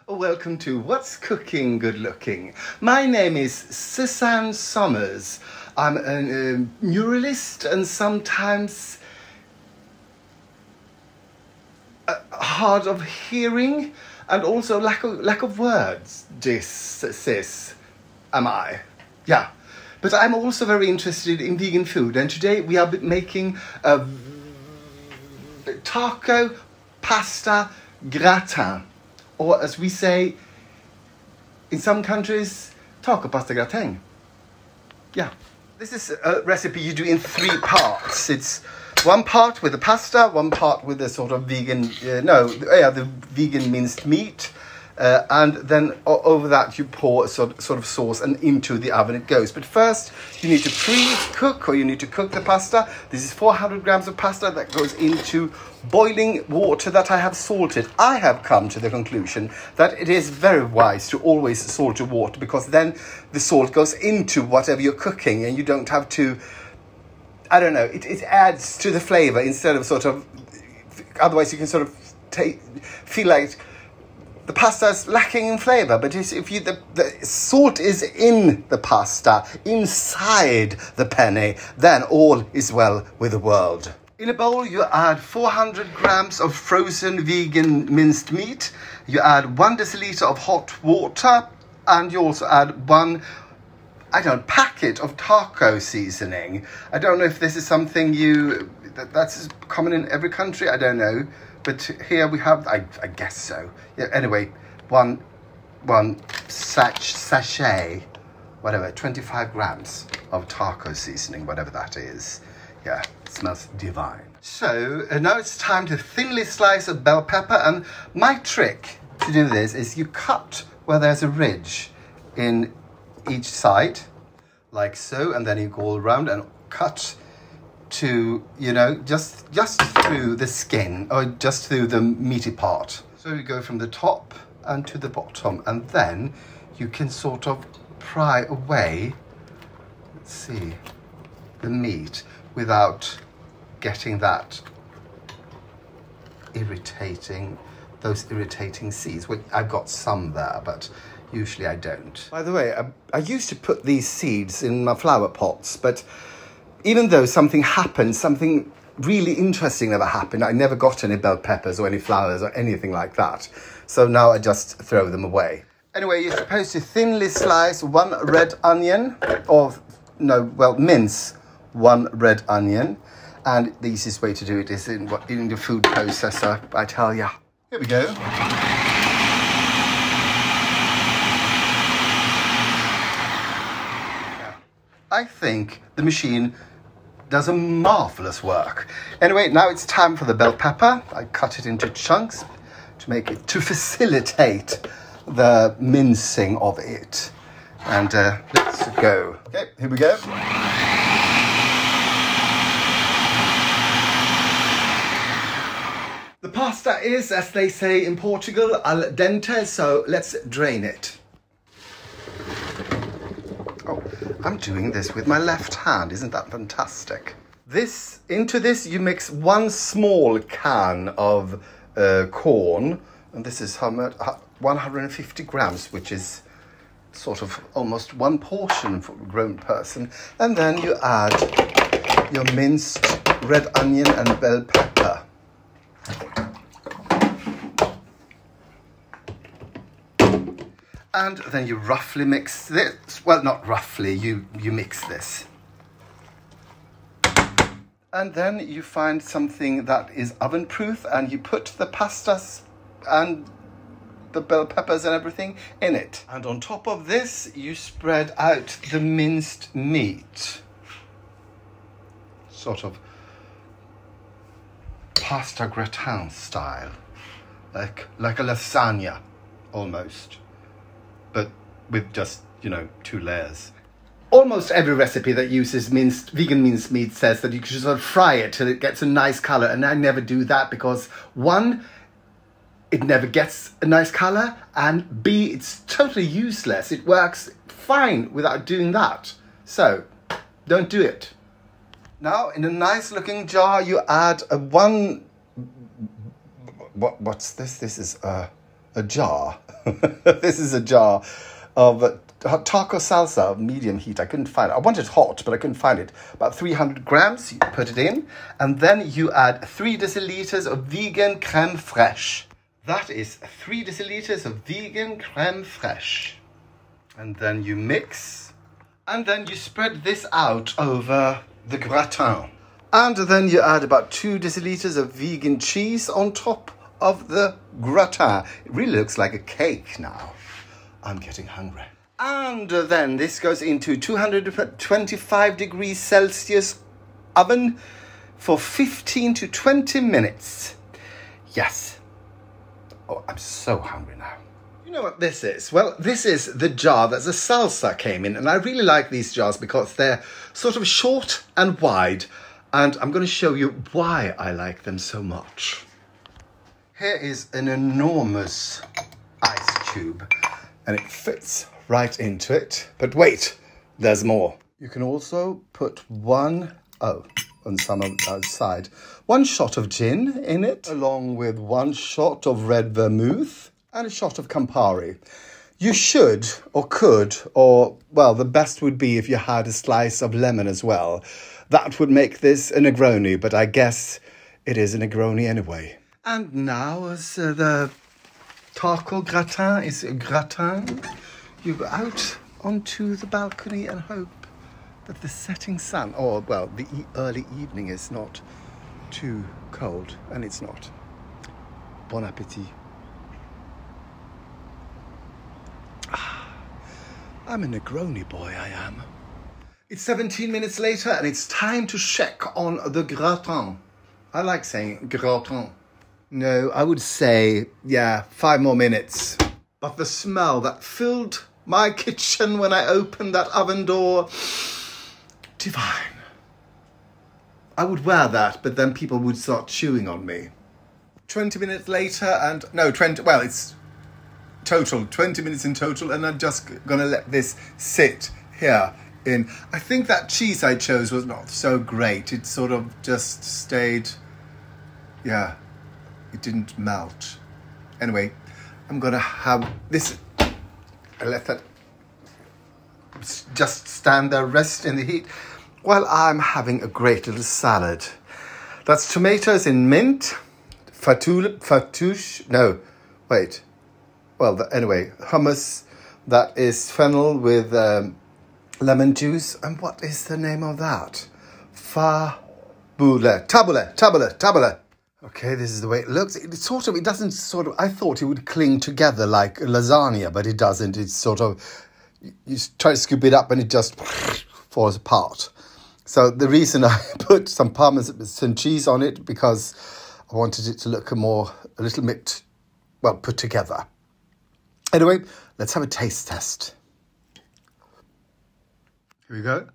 Welcome to What's Cooking Good Looking. My name is Susanne Sommers. I'm a neuralist and sometimes hard of hearing and also lack of words. This am I. Yeah. But I'm also very interested in vegan food, and today we are making a taco pasta gratin. Or as we say in some countries, taco pasta gratin. Yeah. This is a recipe you do in 3 parts. It's 1 part with the pasta, 1 part with the sort of vegan, the vegan minced meat. And then over that you pour a sort of sauce and into the oven it goes. But first you need to pre-cook, or you need to cook the pasta. This is 400 grams of pasta that goes into boiling water that I have salted. I have come to the conclusion that it is very wise to always salt your water, because then the salt goes into whatever you're cooking and you don't have to, it adds to the flavor instead of otherwise you can sort of feel like the pasta is lacking in flavour. But if the salt is in the pasta, inside the penne, then all is well with the world. In a bowl, you add 400 grams of frozen vegan minced meat. You add 1 deciliter of hot water, and you also add 1 packet of taco seasoning. I don't know if this is something that's common in every country. I don't know. But here we have, I guess so. Yeah, anyway, one sachet, whatever, 25 grams of taco seasoning, whatever that is. Yeah, it smells divine. So now it's time to thinly slice a bell pepper. And my trick to do this is you cut where there's a ridge in each side, like so, and then you go all around and cut to, just through the skin, or just through the meaty part. So you go from the top and to the bottom, and then you can sort of pry away, let's see, the meat without getting those irritating seeds. Well, I've got some there, but usually I don't. By the way, I used to put these seeds in my flower pots, but even though something really interesting never happened, I never got any bell peppers or any flowers or anything like that. So now I just throw them away. Anyway, you're supposed to thinly slice 1 red onion, mince 1 red onion. And the easiest way to do it is in the food processor, I tell ya. Here we go. I think the machine does a marvelous work. Anyway, now it's time for the bell pepper. I cut it into chunks to facilitate the mincing of it. And let's go. Okay, here we go. The pasta is, as they say in Portugal, al dente, so let's drain it. Oh, I'm doing this with my left hand. Isn't that fantastic? Into this you mix 1 small can of corn, and this is how much? 150 grams, which is sort of almost 1 portion for a grown person. And then you add your minced red onion and bell pepper. And then you roughly mix this. Well, not roughly, you mix this. And then you find something that is oven proof, and you put the pastas and the bell peppers and everything in it. And on top of this, you spread out the minced meat. Sort of pasta gratin style. Like a lasagna, almost. But with just, 2 layers. Almost every recipe that uses vegan minced meat says that you should sort of fry it till it gets a nice colour. And I never do that because 1, it never gets a nice colour, and B, it's totally useless. It works fine without doing that. So, don't do it. Now, in a nice looking jar, you add what's this? This is a jar. This is a jar of taco salsa of medium heat. I couldn't find it. I wanted hot, but I couldn't find it. About 300 grams, you put it in. And then you add 3 deciliters of vegan crème fraîche. That is 3 deciliters of vegan crème fraîche. And then you mix. And then you spread this out over the gratin. And then you add about 2 deciliters of vegan cheese on top of the gratin. It really looks like a cake now. I'm getting hungry. And then this goes into 225 degrees Celsius oven for 15 to 20 minutes. Yes. Oh, I'm so hungry now. You know what this is? Well, this is the jar that the salsa came in. And I really like these jars because they're sort of short and wide. And I'm going to show you why I like them so much. Here is an enormous ice cube. And it fits right into it. But wait, there's more. You can also put on some outside, 1 shot of gin in it, along with 1 shot of red vermouth and a shot of Campari. You should, or could, or, well, the best would be if you had a slice of lemon as well. That would make this a Negroni, but I guess it is a Negroni anyway. And now, as the taco gratin is a gratin, you go out onto the balcony and hope that the setting sun, or, well, the early evening is not too cold, and it's not. Bon appetit. I'm a Negroni boy, I am. It's 17 minutes later, and it's time to check on the gratin. I like saying gratin. No, I would say, yeah, 5 more minutes. But the smell that filled my kitchen when I opened that oven door, divine. I would wear that, but then people would start chewing on me. 20 minutes later, and no, 20, well, it's total, 20 minutes in total, and I'm just gonna let this sit here in. I think that cheese I chose was not so great. It sort of just stayed, yeah, it didn't melt. Anyway, I'm gonna have this. I let that just stand there, rest in the heat, while I'm having a great little salad. That's tomatoes in mint, anyway, hummus, that is fennel with lemon juice, and what is the name of that? Tabbouleh. Okay, this is the way it looks. It doesn't I thought it would cling together like lasagna, but it doesn't. It's sort of, you try to scoop it up and it just falls apart. So the reason I put some Parmesan cheese on it, because I wanted it to look a little bit, well, put together. Anyway, let's have a taste test. Here we go.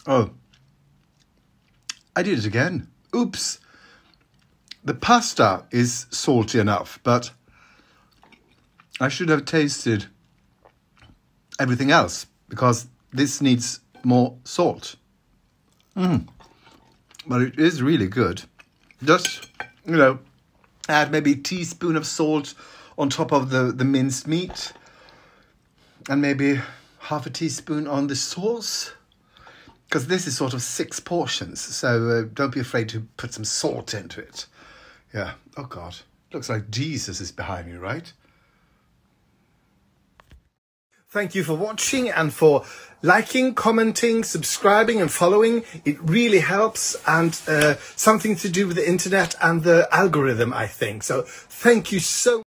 Oh, I did it again. Oops. The pasta is salty enough, but I should have tasted everything else because this needs more salt. But it is really good. Just, add maybe a teaspoon of salt on top of the minced meat and maybe half a teaspoon on the sauce. Because this is sort of 6 portions, so don't be afraid to put some salt into it. Yeah, oh God, looks like Jesus is behind me, right? Thank you for watching and for liking, commenting, subscribing and following. It really helps, and something to do with the internet and the algorithm, I think. So thank you so much.